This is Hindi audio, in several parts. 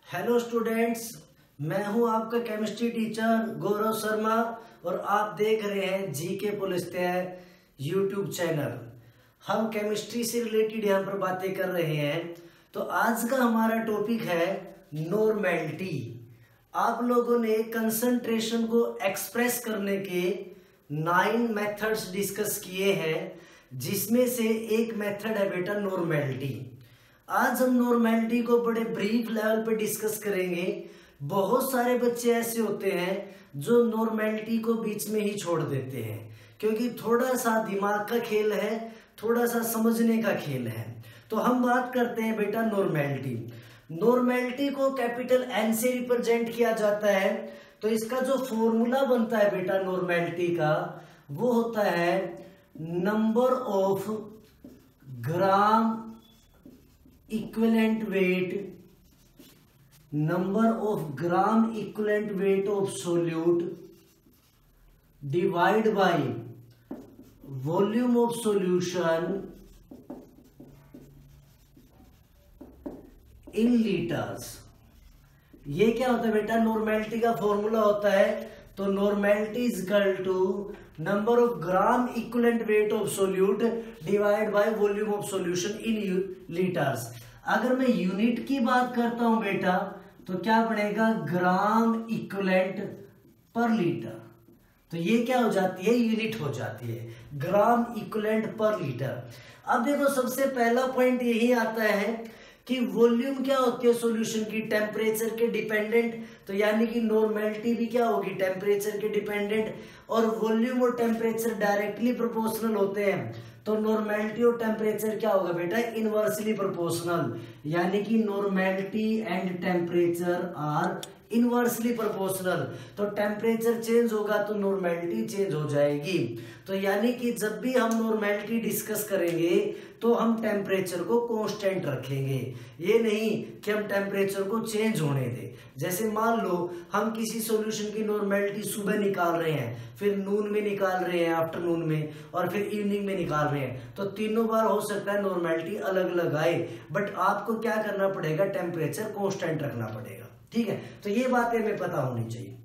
हेलो स्टूडेंट्स, मैं हूं आपका केमिस्ट्री टीचर गौरव शर्मा और आप देख रहे हैं जीके पुलिसते यूट्यूब चैनल। हम केमिस्ट्री से रिलेटेड यहाँ पर बातें कर रहे हैं। तो आज का हमारा टॉपिक है नॉर्मेलिटी। आप लोगों ने कंसंट्रेशन को एक्सप्रेस करने के 9 मेथड्स डिस्कस किए हैं, जिसमें से एक मेथड है बेटा नॉर्मेलिटी। आज हम नॉर्मेलिटी को बड़े ब्रीफ लेवल पे डिस्कस करेंगे। बहुत सारे बच्चे ऐसे होते हैं जो नॉर्मेलिटी को बीच में ही छोड़ देते हैं, क्योंकि थोड़ा सा दिमाग का खेल है, थोड़ा सा समझने का खेल है। तो हम बात करते हैं बेटा नॉर्मेलिटी। नॉर्मेलिटी को कैपिटल एन से रिप्रेजेंट किया जाता है। तो इसका जो फॉर्मूला बनता है बेटा नॉर्मेलिटी का, वो होता है number of gram equivalent wait, number of gram equivalent weight of solute divide by volume of solution in liters। ये क्या होता है बेटा? नॉर्मेलिटी का फॉर्मूला होता है। तो normality is equal to number of gram equivalent weight of solute divide by volume of solution in litres. अगर मैं यूनिट की बात करता हूं बेटा, तो क्या बनेगा? ग्राम इक्विवेलेंट पर लीटर। तो ये क्या हो जाती है? यूनिट हो जाती है, ग्राम इक्विवेलेंट पर लीटर। अब देखो, सबसे पहला पॉइंट यही आता है कि वॉल्यूम क्या होती है सॉल्यूशन की? टेम्परेचर के डिपेंडेंट। तो यानी कि नॉर्मेलिटी भी क्या होगी? टेम्परेचर के डिपेंडेंट। और वॉल्यूम और टेम्परेचर डायरेक्टली प्रोपोर्शनल होते हैं। तो नॉर्मेलिटी और टेम्परेचर क्या होगा बेटा? Inversely proportional. यानी कि normality and temperature are inversely proportional. तो टेम्परेचर चेंज होगा तो नॉर्मेलिटी चेंज हो जाएगी। तो यानी कि जब भी हम नॉर्मेलिटी डिस्कस करेंगे तो हम टेम्परेचर को कांस्टेंट रखेंगे। ये नहीं कि हम टेम्परेचर को चेंज होने दें। जैसे मान लो हम किसी सॉल्यूशन की नॉर्मेलिटी सुबह निकाल रहे हैं, फिर नून में निकाल रहे हैं, आफ्टरनून में, और फिर इवनिंग में निकाल रहे हैं। तो तीनों बार हो सकता है नॉर्मेलिटी अलग अलग आए, बट आपको क्या करना पड़ेगा? टेम्परेचर कांस्टेंट रखना पड़ेगा। ठीक है, तो ये बातें हमें पता होनी चाहिए।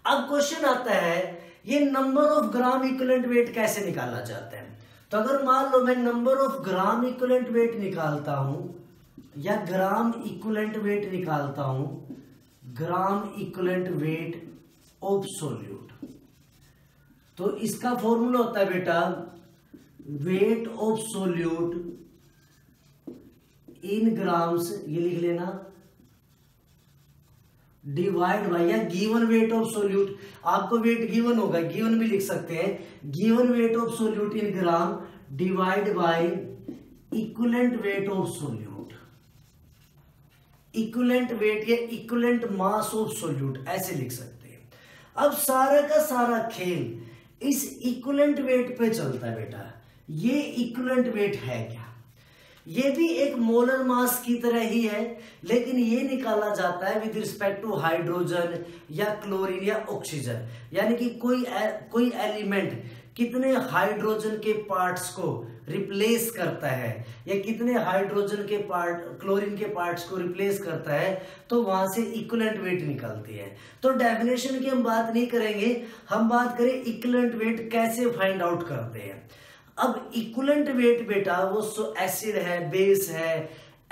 अब क्वेश्चन आता है, ये number of gram equivalent wait कैसे निकाला जाता है? तो अगर मान लो मैं number of gram equivalent wait निकालता हूं, या ग्राम इक्विवेलेंट वेट निकालता हूं, ग्राम इक्विवेलेंट वेट ऑफ सोल्यूट, तो इसका फॉर्मूला होता है बेटा wait of solute in grams, ये लिख लेना, डिवाइड बाय, या गिवन वेट ऑफ सोल्यूट। आपको वेट गिवन होगा, गिवन भी लिख सकते हैं, given weight of solute in gram divide by equivalent weight of solute. Equivalent weight या इक्विवेलेंट मास ऑफ सोल्यूट ऐसे लिख सकते हैं। अब सारा का सारा खेल इस इक्विवेलेंट वेट पे चलता है बेटा। ये इक्विवेलेंट वेट है क्या? ये भी एक मोलर मास की तरह ही है, लेकिन ये निकाला जाता है विद रिस्पेक्ट टू हाइड्रोजन या क्लोरीन या ऑक्सीजन। यानी कि कोई एलिमेंट कितने हाइड्रोजन के पार्ट्स को रिप्लेस करता है, या कितने हाइड्रोजन के पार्ट, क्लोरीन के पार्ट्स को रिप्लेस करता है, तो वहां से इक्विवेलेंट वेट निकलती है। तो डेफिनेशन की हम बात नहीं करेंगे, हम बात करें इक्विवेलेंट वेट कैसे फाइंड आउट करते हैं। अब इक्विवेलेंट वेट बेटा वो एसिड है, बेस है,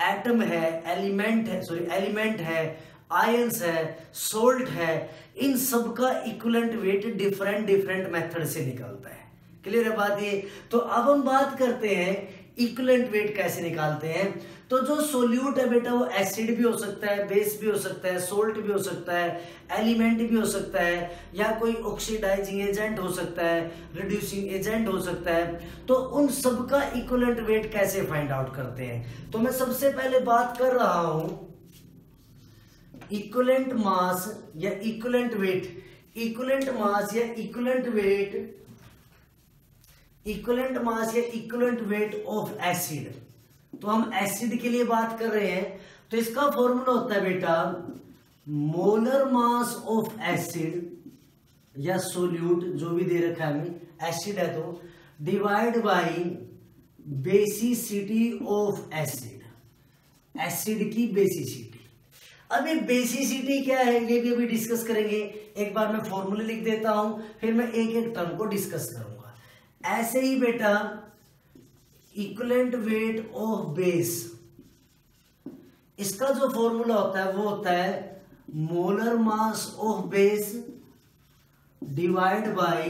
एटम है, एलिमेंट है, आयंस है, सोल्ट है, इन सब का इक्विवेलेंट वेट डिफरेंट मेथड से निकलता है। क्लियर है बात ये? तो अब हम बात करते हैं इक्विवेलेंट वेट कैसे निकालते हैं। तो जो सोल्यूट है बेटा वो एसिड भी हो सकता है, बेस भी हो सकता है, सोल्ट भी हो सकता है, एलिमेंट भी हो सकता है, या कोई ऑक्सीडाइजिंग एजेंट हो सकता है, रिड्यूसिंग एजेंट हो सकता है। तो उन सब का इक्विवेलेंट वेट कैसे फाइंड आउट करते हैं? तो मैं सबसे पहले बात कर रहा हूं इक्विवेलेंट मास या इक्विवेलेंट वेट। इक्विवेलेंट मास या इक्विवेलेंट वेट, इक्विवेलेंट मास या इक्विवेलेंट वेट ऑफ एसिड। तो हम एसिड के लिए बात कर रहे हैं, तो इसका फॉर्मूला होता है बेटा मोलर मास ऑफ एसिड या सोल्यूट, जो भी दे रखा है हमें, एसिड है तो, divide by basicity of acid, acid की बेसिसिटी। अब ये बेसिसिटी क्या है ये भी अभी डिस्कस करेंगे। एक बार मैं फॉर्मूले लिख देता हूं, फिर मैं एक एक टर्म को डिस्कस करूंगा। ऐसे ही बेटा इक्विवेलेंट वेट ऑफ बेस, इसका जो फॉर्मूला होता है वो होता है molar mass of base divide by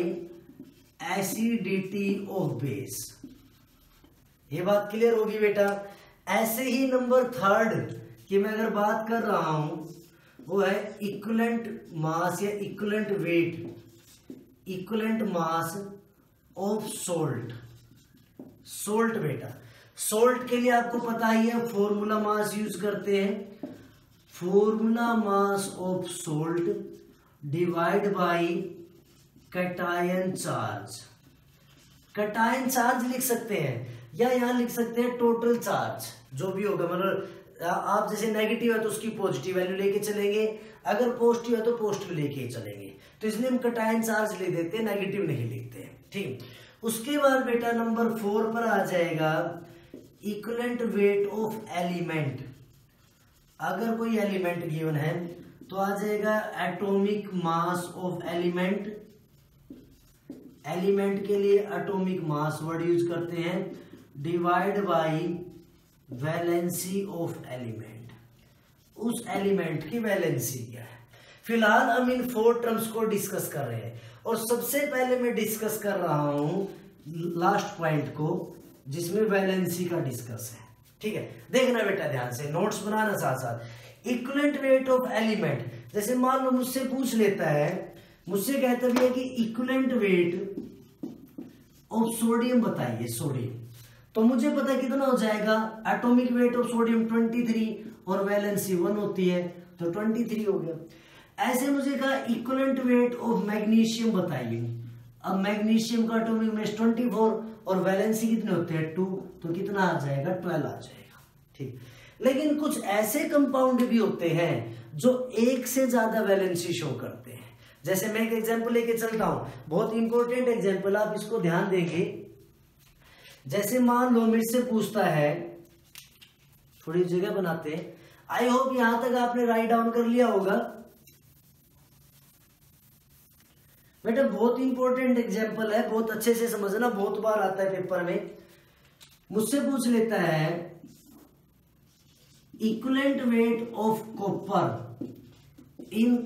acidity of base. ये बात क्लियर होगी बेटा। ऐसे ही नंबर थर्ड कि मैं अगर बात कर रहा हूं वो है इक्विवेलेंट मास या equivalent weight, equivalent mass of salt. Salt बेटा, सोल्ट के लिए आपको पता ही है फॉर्मूला मास यूज करते हैं, formula mass of salt divide by cation charge. Cation charge लिख सकते हैं या यहां लिख सकते हैं टोटल चार्ज, जो भी होगा। मतलब आप जैसे नेगेटिव है तो उसकी पॉजिटिव वैल्यू लेके चलेंगे, अगर पॉजिटिव है तो पॉजिटिव लेके चलेंगे। तो इसलिए हम कैटायन चार्ज ले देते हैं, नेगेटिव नहीं लिखते हैं, ठीक। उसके बाद बेटा नंबर 4 पर आ जाएगा इक्विवेलेंट वेट ऑफ एलिमेंट। अगर कोई एलिमेंट गिवन है तो आ जाएगा atomic mass of element. Element के लिए एटॉमिक मास वर्ड यूज करते हैं divide by valency of element. उस एलिमेंट की वैलेंसी क्या है। फिलहाल हम इन 4 टर्म्स को डिस्कस कर रहे हैं और सबसे पहले मैं डिस्कस कर रहा हूं लास्ट पॉइंट को जिसमें वैलेंसी का डिस्कस है, ठीक है। देखना बेटा ध्यान से, नोट्स बनाना साथ साथ। इक्विवेलेंट वेट ऑफ एलिमेंट, जैसे मान लो मुझसे पूछ लेता है, मुझसे कहता भी है कि इक्विवेलेंट वेट ऑफ सोडियम बताइए, सोडियम। तो मुझे पता कितना हो जाएगा, एटॉमिक वेट ऑफ सोडियम 23 और वैलेंसी 1 होती है तो 23 हो गया। ऐसे मुझे कहा इक्विवेलेंट वेट ऑफ मैग्नीशियम बताइए। अब मैग्नीशियम का एटॉमिक मास 24 और वैलेंसी कितने होते हैं 2, तो कितना आ जाएगा 12 आ जाएगा, ठीक। लेकिन कुछ ऐसे कंपाउंड भी होते हैं जो एक से ज्यादा वैलेंसी शो करते हैं। जैसे मैं एक एग्जांपल लेके चलता हूं, बहुत इंपॉर्टेंट एग्जांपल, आप इसको ध्यान देंगे। जैसे मान लो मेरे से पूछता है, थोड़ी जगह बनाते हैं, आई होप यहां तक आपने राइट डाउन कर लिया होगा बेटा। बहुत इंपॉर्टेंट एग्जांपल है, बहुत अच्छे से समझना, बहुत बार आता है पेपर में। मुझसे पूछ लेता है equivalent weight of copper in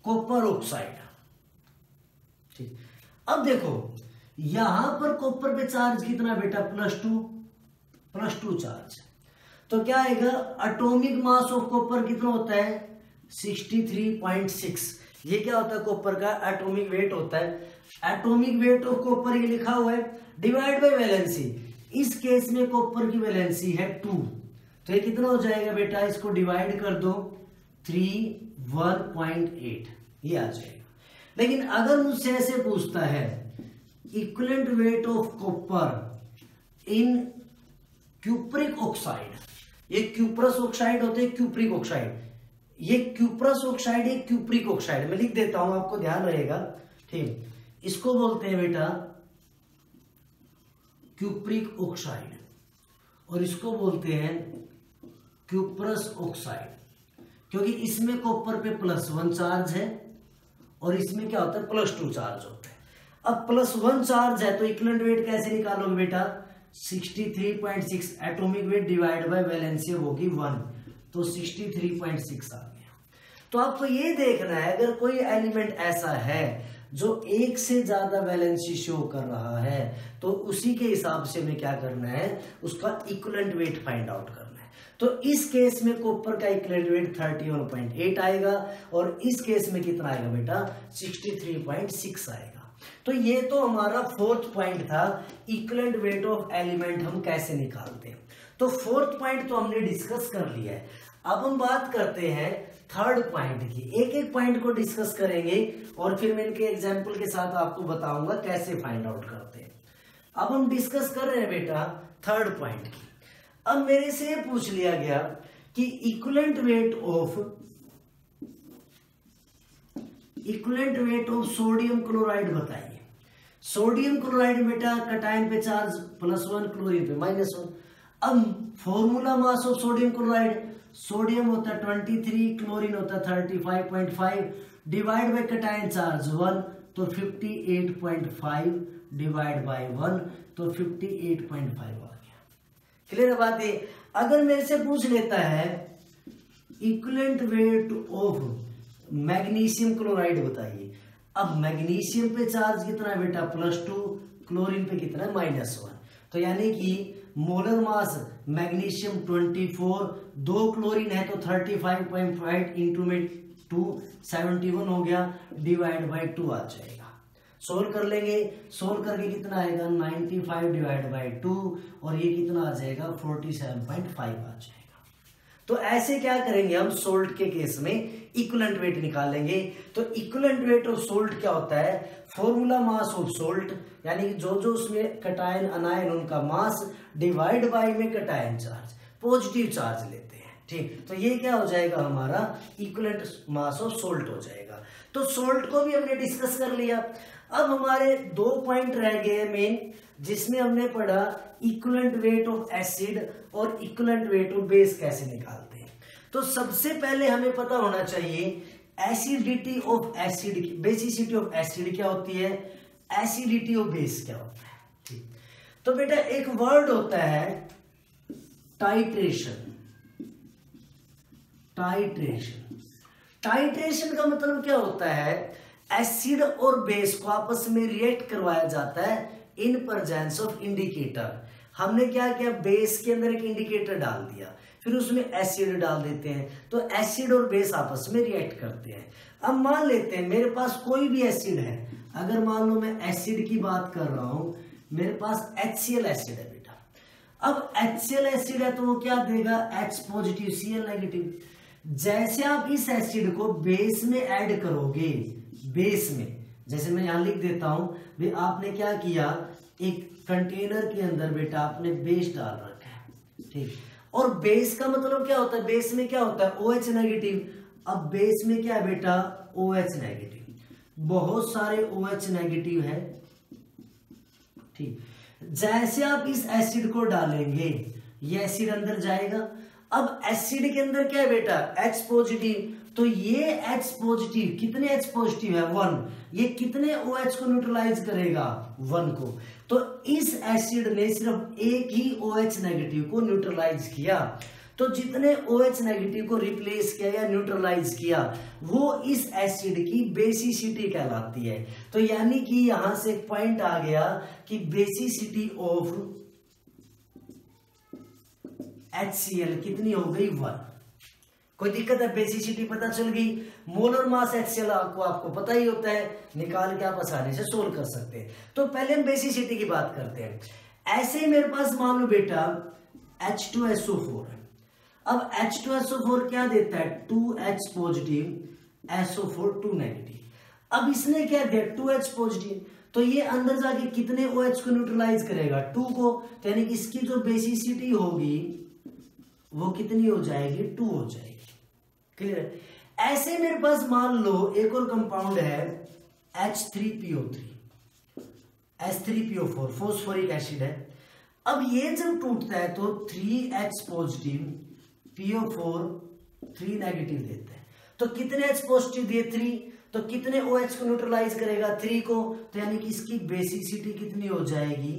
copper oxide, ठीक। अब देखो यहां पर कॉपर पे चार्ज कितना बेटा +2 चार्ज, तो क्या आएगा एटॉमिक मास ऑफ कॉपर कितना होता है 63.6। ये क्या होता है कॉपर का एटॉमिक वेट होता है। एटॉमिक वेट ऑफ कॉपर ये लिखा हुआ है डिवाइड बाय वैलेंसी। इस केस में कॉपर की वैलेंसी है 2, तो ये कितना हो जाएगा बेटा, इसको डिवाइड कर दो 1.8, ये आ जाएगा। लेकिन अगर मुझसे ऐसे पूछता है equivalent weight of copper in cupric oxide, ये क्यूप्रस ऑक्साइड होते हैं, क्यूप्रिक ऑक्साइड, ये क्यूप्रस ऑक्साइड है, क्यूप्रिक ऑक्साइड, मैं लिख देता हूं आपको ध्यान रहेगा, ठीक। इसको बोलते हैं बेटा क्यूप्रिक ऑक्साइड और इसको बोलते हैं क्यूप्रस ऑक्साइड, क्योंकि इसमें कॉपर पे +1 चार्ज है और इसमें क्या होता है +2 चार्ज होता है। अब +1 चार्ज है तो इक्विवेलेंट वेट कैसे निकालोगे बेटा, 63.6 atomic weight divide by valency होगी 1, तो 63.6 आ गया। तो आपको ये देखना है अगर कोई एलिमेंट ऐसा है जो एक से ज्यादा वैलेंसी शो कर रहा है तो उसी के हिसाब से हमें क्या करना है, उसका इक्विवेलेंट वेट फाइंड आउट करना है। तो इस केस में कॉपर का इक्विवेलेंट वेट 31.8 आएगा और इस केस में कितना आएगा बेटा 63.6 आएगा। तो ये तो हमारा 4th पॉइंट था, इक्विवेलेंट वेट ऑफ एलिमेंट हम कैसे निकालते हैं। तो 4th पॉइंट तो हमने डिस्कस कर लिया है। अब हम बात करते हैं 3rd पॉइंट की, एक एक पॉइंट को डिस्कस करेंगे और फिर मैं इनके एग्जाम्पल के साथ आपको बताऊंगा कैसे फाइंड आउट करते हैं। अब हम डिस्कस कर रहे हैं बेटा 3rd पॉइंट की। अब मेरे से पूछ लिया गया कि equivalent weight of sodium chloride बताइए। सोडियम क्लोराइड बेटा कैटायन पे चार्ज +1, क्लोरीन पे -1। अब formula mass of sodium chloride, sodium होता है 23, क्लोरीन होता है 35.5, डिवाइड बाय कैटायन चार्ज 1, तो 58.5 डिवाइड बाय 1, तो 58.5 आ गया। क्लियर बात है। अगर मेरे से पूछ लेता है equivalent weight of magnesium chloride बताइए, अब मैग्नीशियम पे चार्ज कितना है बेटा +2, क्लोरीन पे कितना है -1, तो यानी कि मोलर मास मैग्नीशियम 24, 2 क्लोरीन है तो 35.5 इंटू में 2 71 हो गया, डिवाइड बाय 2 आ जाएगा। सोल्व कर लेंगे, सोल्व करके कितना आएगा 95 डिवाइड बाय 2, और ये कितना आ जाएगा 47.5 आ जाएगा। तो ऐसे क्या करेंगे हम सोल्ट के केस में इक्विवेलेंट वेट निकालेंगे। तो इक्विवेलेंट वेट ऑफ सोल्ट क्या होता है, फॉर्मूला मास ऑफ सोल्ट, यानी जो उसमें कैटायन अनायन उनका मास डिवाइड बाय में कैटायन चार्ज, पॉजिटिव चार्ज लेते हैं, ठीक। तो ये क्या हो जाएगा हमारा इक्विवेलेंट मास ऑफ सोल्ट हो जाएगा। तो सोल्ट को भी हमने डिस्कस कर लिया। अब हमारे 2 पॉइंट रह गए मेन, जिसमें हमने पढ़ा इक्विवेलेंट वेट ऑफ एसिड और इक्विवेलेंट वेट ऑफ बेस कैसे निकालते हैं। तो सबसे पहले हमें पता होना चाहिए acidity of acid, basicity of acid क्या होती है, एसिडिटी ऑफ बेस क्या होता है, ठीक। तो बेटा एक वर्ड होता है टाइट्रेशन। टाइट्रेशन, टाइट्रेशन का मतलब क्या होता है, एसिड और बेस को आपस में रिएक्ट करवाया जाता है इन प्रेजेंस ऑफ इंडिकेटर। हमने क्या किया, बेस के अंदर एक इंडिकेटर डाल दिया, फिर उसमें एसिड डाल देते हैं, तो एसिड और बेस आपस में रिएक्ट करते हैं। अब मान लेते हैं मेरे पास कोई भी एसिड है, अगर मान लो मैं एसिड की बात कर रहा हूं, मेरे पास HCl एसिड है बेटा। अब HCl एसिड है तो वो क्या देगा, H पॉजिटिव Cl नेगेटिव। जैसे आप इस एसिड को बेस में ऐड करोगे, बेस में, जैसे मैं यहां लिख देता हूं भाई, आपने क्या किया, एक कंटेनर के अंदर बेटा आपने बेस डाल रखा है, ठीक। और बेस का मतलब क्या होता है, बेस में क्या होता है OH नेगेटिव। अब बेस में क्या है बेटा OH नेगेटिव, बहुत सारे OH नेगेटिव है, ठीक। जैसे आप इस एसिड को डालेंगे, ये एसिड अंदर जाएगा। अब एसिड के अंदर क्या है बेटा H पॉजिटिव, तो ये H पॉजिटिव, कितने H पॉजिटिव है 1, ये कितने OH को न्यूट्रलाइज करेगा 1 को। तो इस एसिड ने सिर्फ एक ही OH नेगेटिव को न्यूट्रलाइज किया, तो जितने OH नेगेटिव को रिप्लेस किया या न्यूट्रलाइज किया वो इस एसिड की बेसिसिटी कहलाती है। तो यानी कि यहां से एक पॉइंट आ गया कि बेसिसिटी ऑफ HCl कितनी हो गई 1। कोई दिक्कत है, बेसिसिटी पता चल गई। मोलर मास HCl आपको पता ही होता है, निकाल के आप आसानी से सोल्व कर सकते हैं। तो पहले हम बेसिसिटी की बात करते हैं। ऐसे ही मेरे पास मान लो बेटा H2SO4 है। अब H2SO4 क्या देता है 2H पॉजिटिव, SO4 2 नेगेटिव। अब इसने क्या दिया 2H पॉजिटिव, तो ये अंदर जाके कितने OH को न्यूट्रलाइज करेगा 2 को, तो यानी कि इसकी जो बेसिसिटी होगी वो कितनी हो जाएगी 2 हो जाएगी। क्लियर। ऐसे मेरे पास मान लो एक और कंपाउंड है H3PO3, H3PO4 फॉस्फोरिक एसिड है। अब ये जब टूटता है तो 3H पॉजिटिव, PO4 3 नेगेटिव देता है, तो कितने H पॉजिटिव दिए 3, तो कितने OH को न्यूट्रलाइज करेगा 3 को, तो यानी कि इसकी बेसिसिटी कितनी हो जाएगी,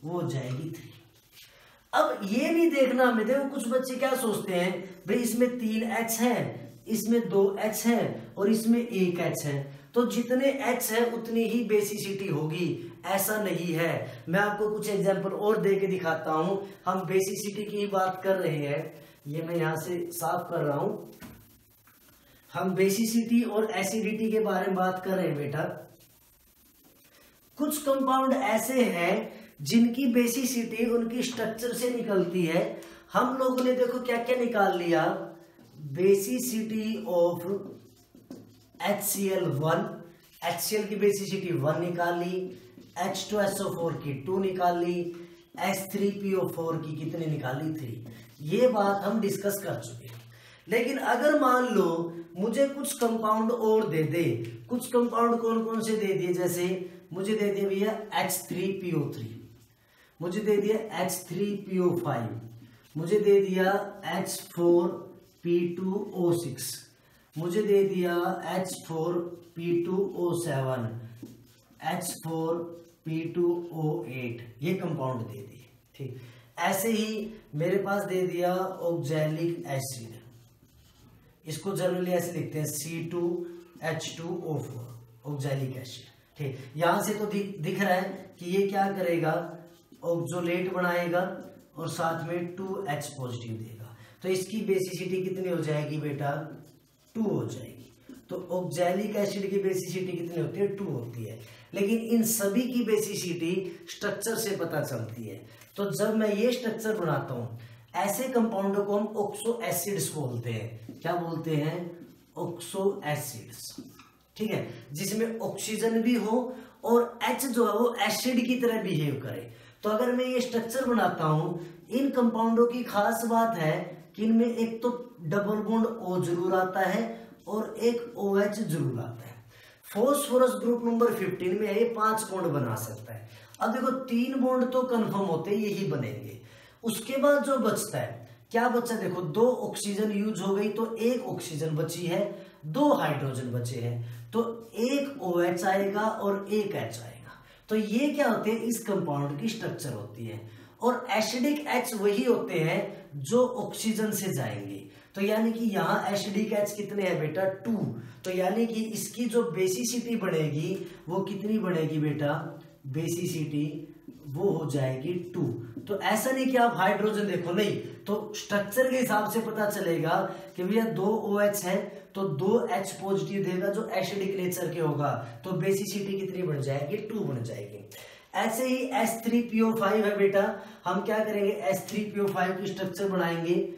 वो हो जाएगी 3। अब ये नहीं देखना हमें, देखो कुछ बच्चे क्या सोचते हैं भाई इसमें 3H है, इसमें 2H है और इसमें 1H है, तो जितने H है उतनी ही बेसिसिटी होगी। ऐसा नहीं है, मैं आपको कुछ एग्जांपल और दे के दिखाता हूं। हम बेसिसिटी की बात कर रहे हैं, ये मैं यहां से साफ कर रहा हूं। हम बेसिसिटी और एसिडिटी के बारे में बात कर रहे हैं बेटा। कुछ कंपाउंड ऐसे हैं जिनकी बेसिसिटी उनकी स्ट्रक्चर से निकलती है। हम लोगों ने देखो क्या क्या निकाल लिया, बेसिसिटी ऑफ HCl1, HCl की बेसिसिटी 1 निकाल ली, H2SO4 की 2 निकाल ली, H3PO4 की कितनी निकाली 3। ये बात हम डिस्कस कर चुके हैं। लेकिन अगर मान लो मुझे कुछ कंपाउंड और दे दे, कुछ कंपाउंड कौन कौन से दे दिए, जैसे मुझे दे दिया भैया H3PO3, मुझे दे दिया H3PO5, मुझे दे दिया H4P2O6, मुझे दे दिया H4P2O7, H4P2O8, ये कंपाउंड दे दिए। ठीक, ऐसे ही मेरे पास दे दिया ऑक्सैलिक एसिड, इसको जनरली ऐसे लिखते हैं C2H2O4, ऑक्सैलिक एसिड। ठीक, यहां से तो दिख रहा है कि ये क्या करेगा, ऑक्सोलेट बनाएगा और साथ में 2H पॉजिटिव देगा, तो इसकी बेसिसिटी कितनी हो जाएगी बेटा, 2 हो जाएगी। तो ऑक्सैलिक एसिड की बेसिसिटी कितनी होती है, 2 होती है। लेकिन इन सभी की बेसिसिटी स्ट्रक्चर से पता चलती है। तो जब मैं ये स्ट्रक्चर बनाता हूं, ऐसे कंपाउंडों को हम ऑक्सो एसिड्स बोलते हैं। क्या बोलते हैं, ऑक्सो एसिड्स। ठीक है, जिसमें ऑक्सीजन भी हो और H जो है वो एसिड की तरह बिहेव करे। तो अगर मैं ये स्ट्रक्चर बनाता हूं, इन कंपाउंडों की खास बात है कि इनमें एक तो डबल बॉन्ड O जरूर आता है और एक OH जरूर आता है। फॉस्फोरस ग्रुप नंबर 15 में ये 5 बॉन्ड बना सकता है। अब देखो 3 बॉन्ड तो कंफर्म होते हैं, यही बनेंगे। उसके बाद जो बचता है, क्या बचा, देखो 2 ऑक्सीजन यूज हो गई तो 1 ऑक्सीजन बची है, 2 हाइड्रोजन बचे हैं, तो 1 OH आएगा और 1 H आएगा। तो ये क्या होते हैं, इस कंपाउंड की स्ट्रक्चर होती है। और एसिडिक H वही होते हैं जो ऑक्सीजन से जाएंगे। तो यानी कि यहाँ एसिडिक H कितने हैं बेटा, 2। तो यानी कि इसकी जो बेसिसिटी बढ़ेगी वो कितनी बढ़ेगी बेटा, बेसिसिटी वो हो जाएगी 2। तो ऐसा नहीं कि आप हाइड्रोजन देखो, नहीं, तो स्ट्रक्चर के हिसाब से पता चलेगा कि भैया 2 OH है तो 2 H पॉजिटिव देगा जो एसिडिक नेचर के होगा, तो बेसिसिटी कितनी बढ़ जाएगी, 2 बढ़ जाएगी। ऐसे ही H3PO5 है बेटा, हम क्या करेंगे, H3PO5 की स्ट्रक्चर बनाएंगे,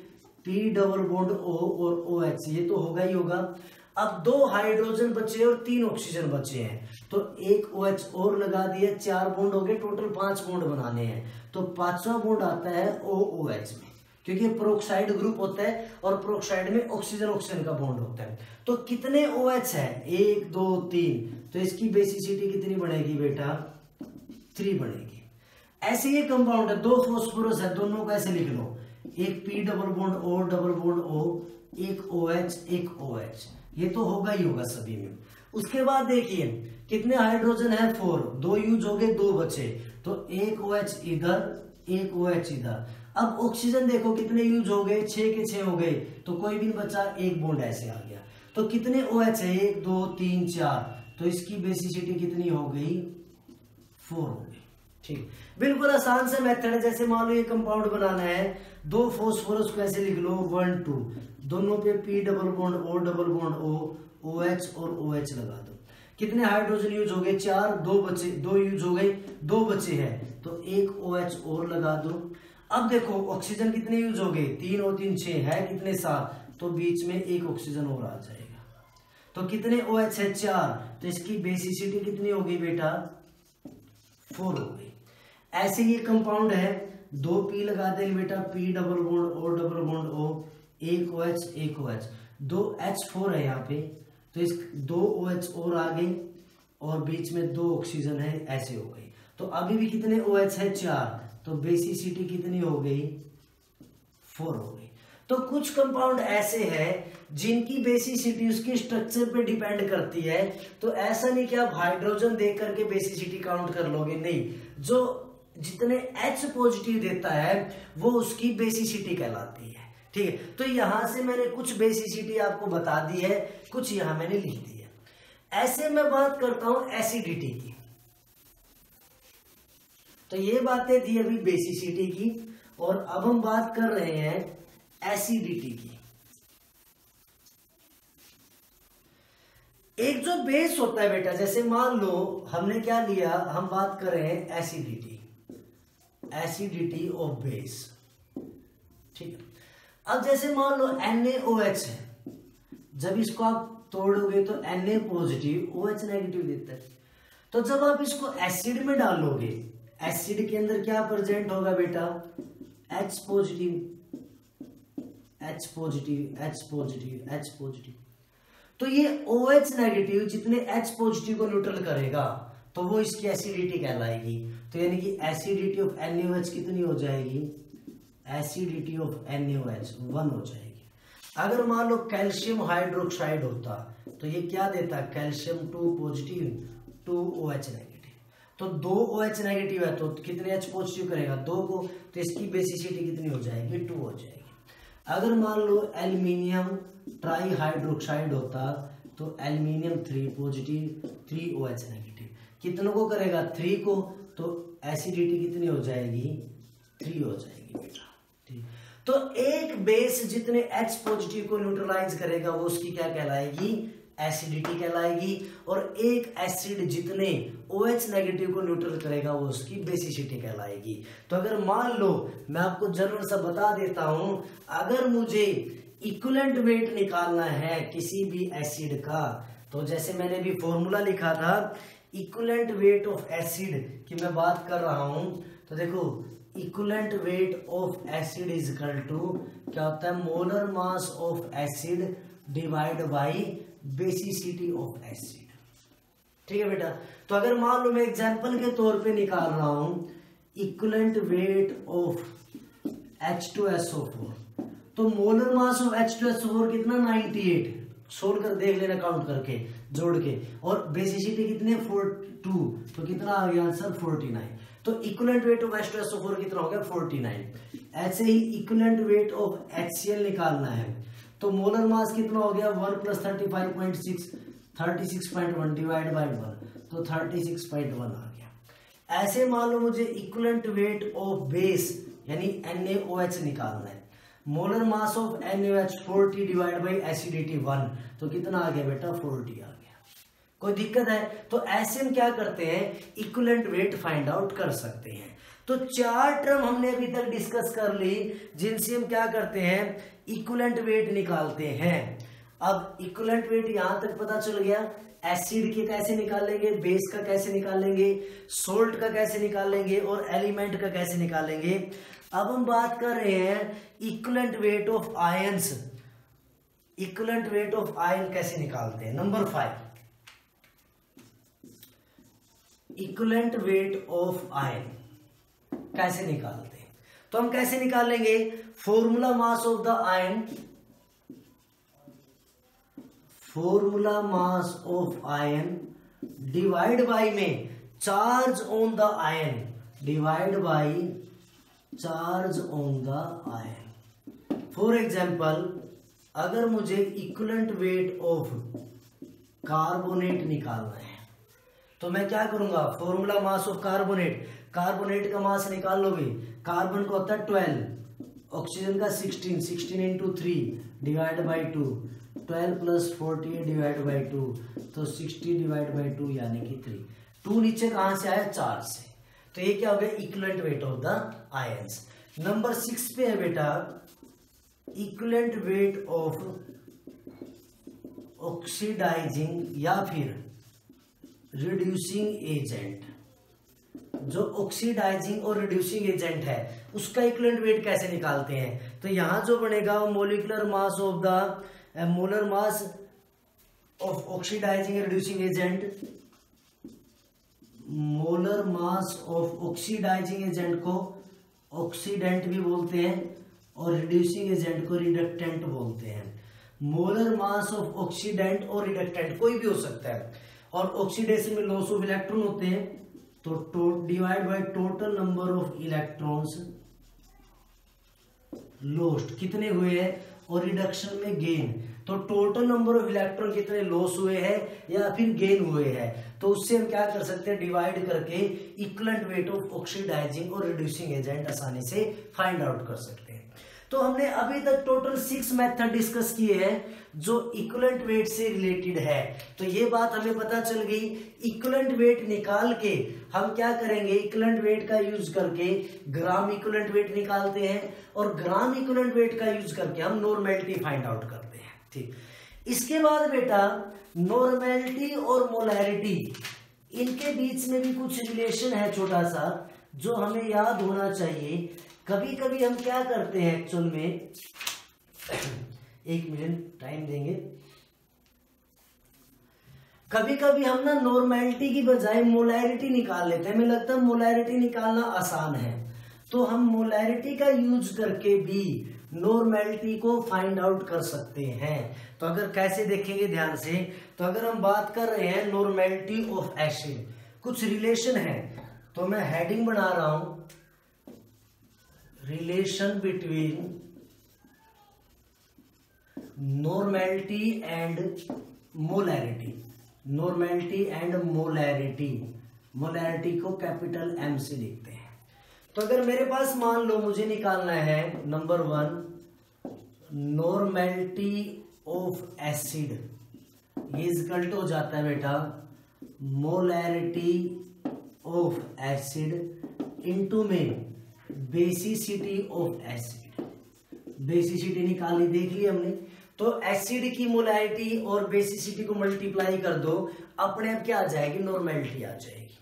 P डबल बॉन्ड O और OH, ये तो होगा ही होगा। अब 2 हाइड्रोजन बचे और 3 ऑक्सीजन बचे हैं, तो 1 OH और लगा दिए, 4 बॉन्ड हो गए, टोटल 5 बॉन्ड बनाने हैं। तो 5वां बॉन्ड आता है OOH में, क्योंकि प्रोक्साइड ग्रुप होता है और प्रोक्साइड में ऑक्सीजन ऑक्सीजन का बॉन्ड होता है। तो कितने OH है, 1 2 3, तो इसकी बेसिसिटी कितनी बनेगी बेटा, 3 बनेगी। ऐसे ये कंपाउंड है, 2 फॉस्फोरस है, दोनों को ऐसे लिख लो, एक P double bond O double bond O, एक OH एक OH, ये तो होगा ही होगा सभी में। उसके बाद देखिए कितने हाइड्रोजन है, 4, 2 यूज हो गए, 2 बचे, तो 1 OH इधर, 1 OH इधर। अब ऑक्सीजन देखो कितने यूज हो गए, 6 के 6 हो गए, तो कोई भी नहीं बचा, 1 बॉन्ड ऐसे आ गया। तो कितने OH है, 1 2 3 4, तो इसकी बेसिसिटी कितनी हो गई, 4 हो गई। ठीक, बिल्कुल आसान सा मेथड है। जैसे मान लो ये कंपाउंड बनाना है, 2 फॉस्फोरस को ऐसे लिख लो 1 2, दोनों पे P double bond O double bond O, OH और OH लगा दो। कितने हाइड्रोजन यूज हो गए, 4, 2 बचे, 2 यूज हो गए, 2 बचे हैं, तो 1 OH और लगा दो। अब देखो ऑक्सीजन कितने यूज हो गए, 3 और 3 6 है, कितने 7, तो बीच में 1 ऑक्सीजन और आ जाएगा। तो कितने OH है, 4, तो इसकी बेसिसिटी कितनी हो गई बेटा, 4 हो गई। ऐसे ये कंपाउंड है, 2 P लगा देंगे बेटा, P double bond O double bond O, 1 OH 1 OH, 2 H4 है यहाँ पे, तो इस 2 OH और आ गए और बीच में 2 ऑक्सीजन है, ऐसे हो गई। तो अभी भी कितने OH है, 4, तो बेसिसिटी कितनी हो गई, 4 हो गई। तो कुछ कंपाउंड ऐसे हैं जिनकी बेसिसिटी उसके स्ट्रक्चर पे डिपेंड करती है। तो ऐसा नहीं कि आप हाइड्रोजन देख करके बेसिसिटी काउंट कर लोगे, नहीं, जो जितने H पॉजिटिव देता है वो उसकी बेसिसिटी कहलाती है। ठीक है, तो यहां से मैंने कुछ बेसिसिटी आपको बता दी है, कुछ यहां मैंने लिख दी है। ऐसे मैं बात करता हूं एसिडिटी की, तो ये बातें थी अभी बेसिसिटी की, और अब हम बात कर रहे हैं एसिडिटी की। एक जो बेस होता है बेटा, जैसे मान लो हमने क्या लिया, हम बात कर रहे हैं एसिडिटी, एसिडिटी ऑफ बेस। ठीक है, अब जैसे मान लो NaOH है, जब इसको आप तोड़ोगे तो Na पॉजिटिव OH नेगेटिव देता है। तो जब आप इसको एसिड में डालोगे, एसिड के अंदर क्या प्रेजेंट होगा बेटा, H positive H positive H positive H positive. तो ये OH नेगेटिव जितने H पॉजिटिव को न्यूट्रल करेगा तो वो इसकी एसिडिटी कहलाएगी। तो यानी कि एसिडिटी ऑफ NaOH कितनी हो जाएगी, एसिडिटी ऑफ NaOH 1 हो जाएगी। अगर मान लो कैल्शियम हाइड्रोक्साइड होता तो ये क्या देता, कैल्शियम 2 पॉजिटिव 2 OH नेगेटिव, तो 2 OH नेगेटिव है तो कितने H पॉजिटिव करेगा, 2 को, तो इसकी बेसिसिटी कितनी हो जाएगी, 2 हो जाएगी। अगर मान लो एल्यूमिनियम ट्राई हाइड्रोक्साइड होता तो एल्यूमिनियम 3 पॉजिटिव 3 OH नेगेटिव, कितनों को करेगा, 3 को, तो एसिडिटी कितनी हो जाएगी, 3 हो जाएगी बेटा। ठीक, तो एक बेस जितने H पॉजिटिव को न्यूट्रलाइज करेगा वो उसकी क्या कहलाएगी, एसिडिटी कहलाएगी, और एक एसिड जितने OH नेगेटिव को न्यूट्रल करेगा वो उसकी बेसिसिटी कहलाएगी। तो अगर मान लो मैं आपको जनरल सा बता देता हूं, अगर मुझे इक्विवेलेंट वेट निकालना है किसी भी एसिड का, तो जैसे मैंने भी फॉर्मूला लिखा था इक्विवेलेंट वेट ऑफ एसिड की मैं बात कर रहा हूं, तो देखो equivalent weight of acid is equal to क्या होता है, molar mass of acid divide by basicity of acid. ठीक है बेटा, तो अगर मान लो मैं एग्जांपल के तौर पे निकाल रहा हूं इक्विवेलेंट वेट ऑफ H2SO4, तो मोलर मास ऑफ H2SO4 कितना 98, सोल्व कर देख लेना काउंट करके जोड़ के, और बेसिसिटी कितने 42, तो कितना आ गया आंसर 49। तो इक्विवेलेंट वेट ऑफ H2SO4 कितना हो गया 49। ऐसे ही इक्विवेलेंट वेट ऑफ HCl निकालना है, तो मोलर मास कितना हो गया 1 + 35.6 36.1 डिवाइड बाई 1, तो 36.1 आ गया। ऐसे मान लो मुझे इक्विवेलेंट वेट ऑफ बेस यानी NaOH निकालना है, molar mass of NaOH 40 divide by acidity 1, तो कितना आ गया बेटा 40 आ गया। कोई दिक्कत है, तो ऐसे हम क्या करते हैं, इक्विवेलेंट वेट फाइंड आउट कर सकते हैं। तो 4 टर्म हमने अभी तक डिस्कस कर ली जिनसे हम क्या करते हैं, इक्विवेलेंट वेट निकालते हैं। अब इक्विवेलेंट वेट यहां तक पता चल गया, एसिड के कैसे निकालेंगे, बेस का कैसे निकालेंगे, सोल्ट का कैसे निकालेंगे, और एलिमेंट का कैसे निकालेंगे। अब हम बात कर रहे हैं equivalent weight of ions. Equivalent weight of ion कैसे निकालते हैं, number 5 equivalent weight of ion कैसे निकालते हैं। तो हम कैसे निकालेंगे, formula mass of the ion, formula mass of ion divide by में charge on the ion, divide by charge on the ion. For example अगर मुझे इक्विवेलेंट वेट ऑफ कार्बोनेट निकालना है तो मैं क्या करूंगा, formula mass of carbonate, carbonate का मास निकाल लोगे, कार्बन का होता है 12, ऑक्सीजन का 16, 16 into 3 divide by 2, 12 + 48 divide by 2, तो 60 डिवाइड बाई 2 यानी कि 3। 2 नीचे कहां से आया, 4 से, तो ये क्या हो गया equivalent weight of the ions. Number 6 पे है बेटा इक्विवेलेंट वेट ऑफ ऑक्सीडाइजिंग या फिर रिड्यूसिंग एजेंट। जो ऑक्सीडाइजिंग और रिड्यूसिंग एजेंट है उसका इक्विवेलेंट वेट कैसे निकालते हैं, तो यहां जो बनेगा वो molecular mass of the molar mass of oxidising reducing agent, molar mass of oxidising agent को ऑक्सीडेंट भी बोलते हैं और रिड्यूसिंग एजेंट को रिडक्टेंट बोलते हैं। मोलर मास ऑफ ऑक्सीडेंट और रिडक्टेंट कोई भी हो सकता है, और ऑक्सीडेशन में लॉस ऑफ इलेक्ट्रॉन होते हैं, तो divide by total number of electrons lost कितने हुए हैं, और रिडक्शन में गेन, तो टोटल नंबर ऑफ इलेक्ट्रॉन कितने लॉस हुए हैं या फिर गेन हुए हैं, तो उससे हम क्या कर सकते हैं डिवाइड करके इक्विवेलेंट वेट ऑफ ऑक्सीडाइजिंग और रिड्यूसिंग एजेंट आसानी से फाइंड आउट कर सकते हैं। तो हमने अभी तक टोटल 6 मेथड डिस्कस किए हैं जो इक्विवेलेंट वेट से रिलेटेड है। तो ये बात हमें पता चल गई, इक्विवेलेंट वेट निकाल के हम क्या करेंगे, इक्विवेलेंट वेट का यूज करके ग्राम इक्विवेलेंट वेट निकालते हैं, और ग्राम इक्विवेलेंट वेट का यूज करके हम नॉर्मेलिटी फाइंड आउट करते हैं। ठीक, इसके बाद बेटा नॉर्मेलिटी और मोलैरिटी, इनके बीच में भी कुछ रिलेशन है छोटा सा जो हमें याद होना चाहिए। कभी कभी हम क्या करते हैं एक्चुअल में, 1 मिनट टाइम देंगे, कभी कभी हम ना नॉर्मेलिटी की बजाय मोलैरिटी निकाल लेते हैं, हमें लगता है मोलैरिटी निकालना आसान है, तो हम मोलैरिटी का यूज करके भी नॉर्मेलिटी को फाइंड आउट कर सकते हैं। तो अगर कैसे देखेंगे ध्यान से, तो अगर हम बात कर रहे हैं नॉर्मेलिटी ऑफ एसिड, कुछ रिलेशन है, तो मैं हेडिंग बना रहा हूं relation between normality and molarity, normality and molarity, molarity को कैपिटल एम से लिखते हैं। तो अगर मेरे पास मान लो मुझे निकालना है नंबर 1 नॉर्मेलिटी ऑफ एसिड, ये इक्वल टू हो जाता है बेटा मोलैरिटी ऑफ एसिड इनटू में बेसिसिटी ऑफ एसिड, बेसिसिटी निकाली देख ली हमने। तो एसिड की मोलैरिटी और बेसिसिटी को मल्टीप्लाई कर दो, अपने आप क्या आ जाएगी, नॉर्मेलिटी आ जाएगी।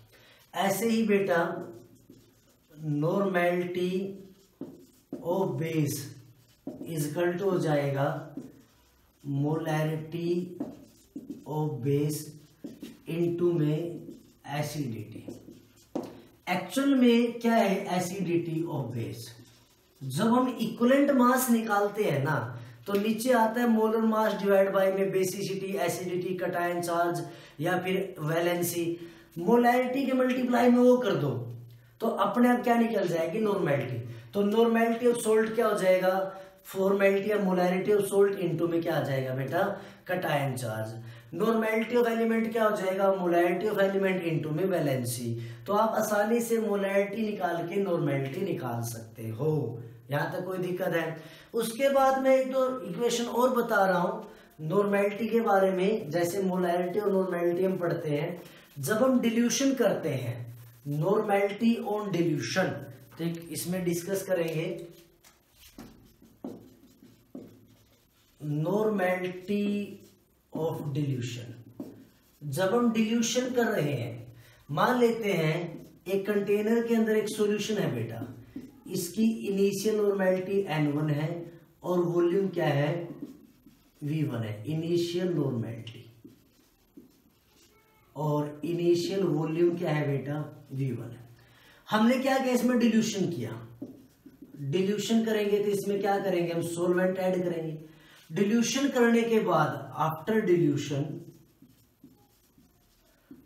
ऐसे ही बेटा normality of base equal to हो जाएगा मोलैरिटी ऑफ बेस इनटू में एसिडिटी। एक्चुअल में क्या है एसिडिटी ऑफ बेस, जब हम इक्विवेलेंट मास निकालते हैं ना, तो नीचे आता है मोलर मास डिवाइड बाय में बेसिसिटी, एसिडिटी, कटायन चार्ज या फिर वैलेंसी। मोलैरिटी के मल्टीप्लाई में वो कर दो तो अपने आप क्या निकल जाएगी, नॉर्मेलिटी। तो नॉर्मेलिटी ऑफ सोल्ट क्या हो जाएगा, फॉर्मेलिटी या मोलैरिटी ऑफ सोल्ट इनटू में क्या आ जाएगा बेटा, cation charge. Normality of element क्या हो जाएगा, मोलैरिटी ऑफ एलिमेंट इनटू में वैलेंसी। तो आप आसानी से मोलैरिटी निकाल के नॉर्मेलिटी निकाल सकते हो, यहां तक कोई दिक्कत है। उसके बाद मैं एक दो इक्वेशन और बता रहा हूं नॉर्मेलिटी के बारे में। जैसे मोलैरिटी और नॉर्मेलिटी हम पढ़ते हैं जब हम डिल्यूशन करते हैं, नॉर्मेलिटी ऑन डिल्यूशन, तो इसमें डिस्कस करेंगे नॉर्मेलिटी ऑफ डिल्यूशन। जब हम डिल्यूशन कर रहे हैं, मान लेते हैं एक कंटेनर के अंदर एक सॉल्यूशन है बेटा, इसकी इनिशियल नॉर्मेलिटी N1 है और वॉल्यूम क्या है, V1 है, इनिशियल नॉर्मेलिटी, और इनिशियल वॉल्यूम क्या है बेटा, V1 है। हमने क्या किया, इसमें डिल्यूशन किया। डिल्यूशन करेंगे तो इसमें क्या करेंगे, हम सॉल्वेंट ऐड करेंगे। डिल्यूशन करने के बाद आफ्टर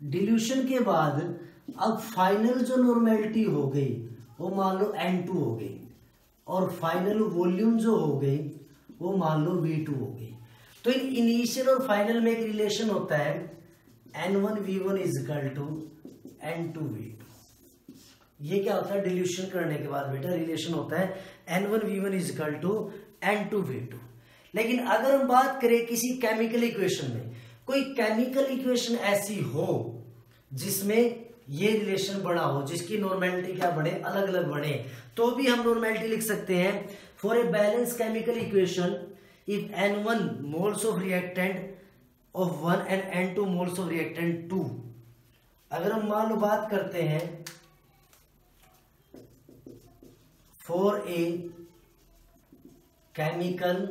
डिल्यूशन के बाद अब फाइनल जो नॉर्मेलिटी हो गई वो मान लो N2 हो गई, और फाइनल वॉल्यूम जो हो गई वो मान लो V2 हो गई। तो इन इनिशियल और फाइनल में एक रिलेशन होता है N1 V1 is equal to N2 V2। ये क्या होता है, डिल्यूशन करने के बाद बेटा रिलेशन होता है N1 V1 is equal to N2 V2। लेकिन अगर हम बात करें किसी केमिकल इक्वेशन में, कोई केमिकल इक्वेशन ऐसी हो जिसमें ये रिलेशन बना हो, जिसकी नॉर्मेलिटी क्या बने, अलग अलग बने, तो भी हम नॉर्मेलिटी लिख सकते हैं। For a balance chemical equation if N1 moles of reactant of 1 and N2 moles of reactant 2। अगर हम मान लो बात करते हैं for a chemical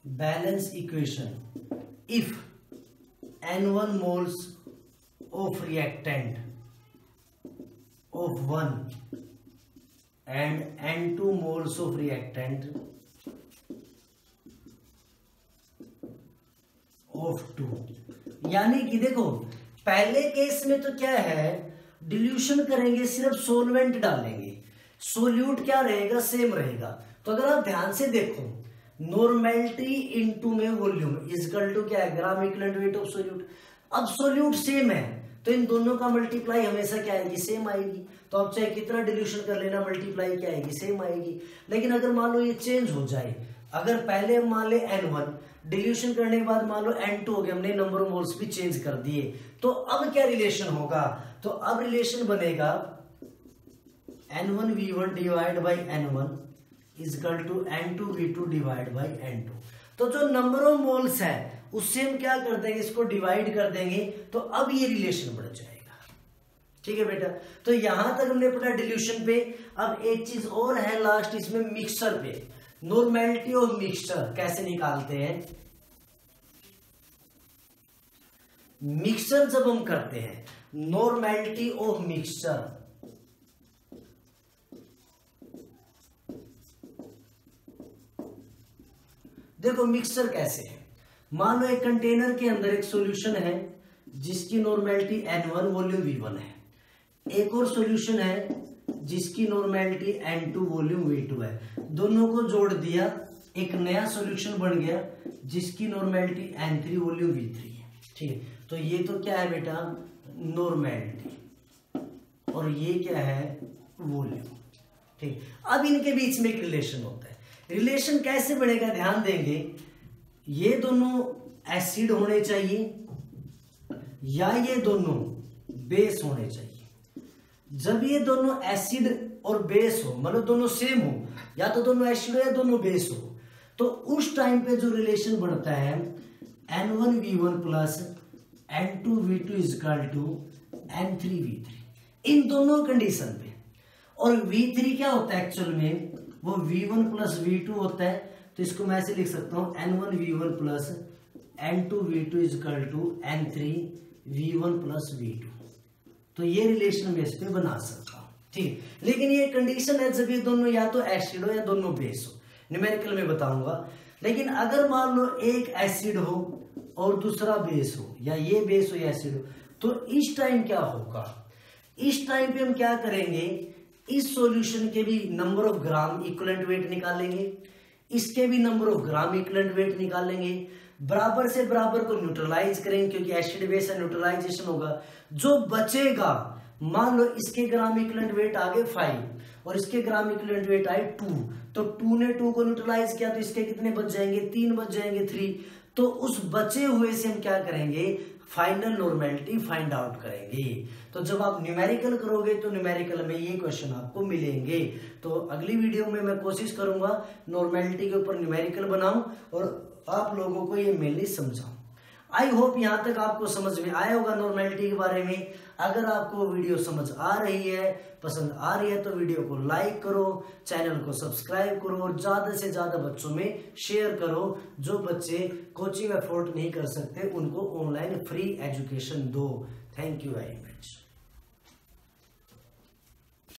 balance equation if N1 moles of reactant of 1 and N2 moles of reactant of 2। यानी कि देखो पहले केस में तो क्या है, डिल्यूशन करेंगे, सिर्फ सोलवेंट डालेंगे, सोल्यूट क्या रहेगा, सेम रहेगा। तो अगर आप ध्यान से देखो, नॉर्मेलिटी इनटू में वॉल्यूम इक्वल टू क्या है, ग्राम इक्विवेलेंट वेट ऑफ सोल्यूट। अब सोल्यूट सेम है तो इन दोनों का मल्टीप्लाई हमेशा क्या आएगी, सेम आएगी। तो आप चाहे कितना डिल्यूशन कर लेना, मल्टीप्लाई क्या आएगी, सेम आएगी। लेकिन अगर मान लो ये चेंज हो जाए, अगर पहले हम मान ले N1, डिल्यूशन करने के बाद मान लो N2 हो गया, हमने नंबर ऑफ मोल्स भी चेंज कर दिए, तो अब क्या रिलेशन होगा, तो अब रिलेशन बनेगा N1 V1 divide by N1 is equal to N2 V2 divide by N2। तो जो नंबर ऑफ मोल्स है उससे हम क्या कर देंगे, इसको डिवाइड कर देंगे, तो अब ये रिलेशन बढ़ जाएगा। ठीक है बेटा, तो यहां तक हमने पढ़ा डिल्यूशन पे। अब एक चीज और है लास्ट इसमें, मिक्सचर पे, नॉर्मेलिटी ऑफ मिक्सचर कैसे निकालते हैं। मिक्सचर जब हम करते हैं, नॉर्मेलिटी ऑफ मिक्सचर, देखो मिक्सचर कैसे है। मान लो एक कंटेनर के अंदर एक सॉल्यूशन है जिसकी नॉर्मेलिटी N1 वॉल्यूम V1 है, एक और सॉल्यूशन है जिसकी नॉर्मेलिटी N2 वॉल्यूम V2 है, दोनों को जोड़ दिया एक नया सॉल्यूशन बन गया जिसकी नॉर्मेलिटी N3 वॉल्यूम V3 है। ठीक है, तो ये तो क्या है बेटा, नॉर्मेलिटी, और ये क्या है, वॉल्यूम। ठीक, अब इनके बीच में एक रिलेशन होता है। रिलेशन कैसे बनेगा, ध्यान देंगे, ये दोनों एसिड होने चाहिए या ये दोनों बेस होने चाहिए। जब ये दोनों एसिड और बेस हो, मतलब दोनों सेम हो, या तो दोनों एसिड हो या दोनों बेस हो, तो उस टाइम पे जो रिलेशन बनता है N1V1 plus N2V2 is equal to N3V3, इन दोनों कंडीशन पे। और V3 क्या होता है एक्चुअल में, वो V1 प्लस V2 होता है, तो इसको मैं ऐसे लिख सकता हूं N1V1 plus N2V2 is equal to N3V1 plus V2। तो ये रिलेशन बेस पे बना सकता हूं। ठीक, लेकिन ये कंडीशन है जब ये दोनों या तो एसिड हो या दोनों बेस हो, न्यूमेरिकल में बताऊंगा। लेकिन अगर मान लो एक एसिड हो और दूसरा बेस हो, या ये बेस हो या एसिड हो, तो इस टाइम क्या होगा, इस टाइम पे हम क्या करेंगे, इस सॉल्यूशन के भी number of gram equivalent wait निकालेंगे, इसके भी number of gram equivalent wait निकालेंगे, बराबर से बराबर को न्यूट्रलाइज करेंगे क्योंकि एसिड बेस है, न्यूट्रलाइजेशन होगा। जो बचेगा, मान लो इसके ग्राम इक्विवेलेंट वेट आ गए 5 और इसके ग्राम इक्विवेलेंट वेट आए 2, तो 2 ने 2 को न्यूट्रलाइज किया तो इसके कितने बच जाएंगे, 3 बच जाएंगे, 3। तो उस बचे हुए से हम क्या करेंगे, फाइनल नॉर्मेलिटी फाइंड आउट करेंगे। तो जब आप न्यूमेरिकल करोगे तो न्यूमेरिकल में ये क्वेश्चन आपको मिलेंगे। तो अगली वीडियो में मैं कोशिश करूंगा नॉर्मेलिटी के ऊपर न्यूमेरिकल बनाऊं और आप लोगों को ये मेनली समझाऊं। आई होप यहां तक आपको समझ में आया होगा नॉर्मेलिटी के बारे में। अगर आपको वीडियो समझ आ रही है, पसंद आ रही है, तो वीडियो को लाइक करो, चैनल को सब्सक्राइब करो और ज्यादा से ज्यादा बच्चों में शेयर करो। जो बच्चे कोचिंग अफोर्ड नहीं कर सकते उनको ऑनलाइन फ्री एजुकेशन दो। Thank you very much.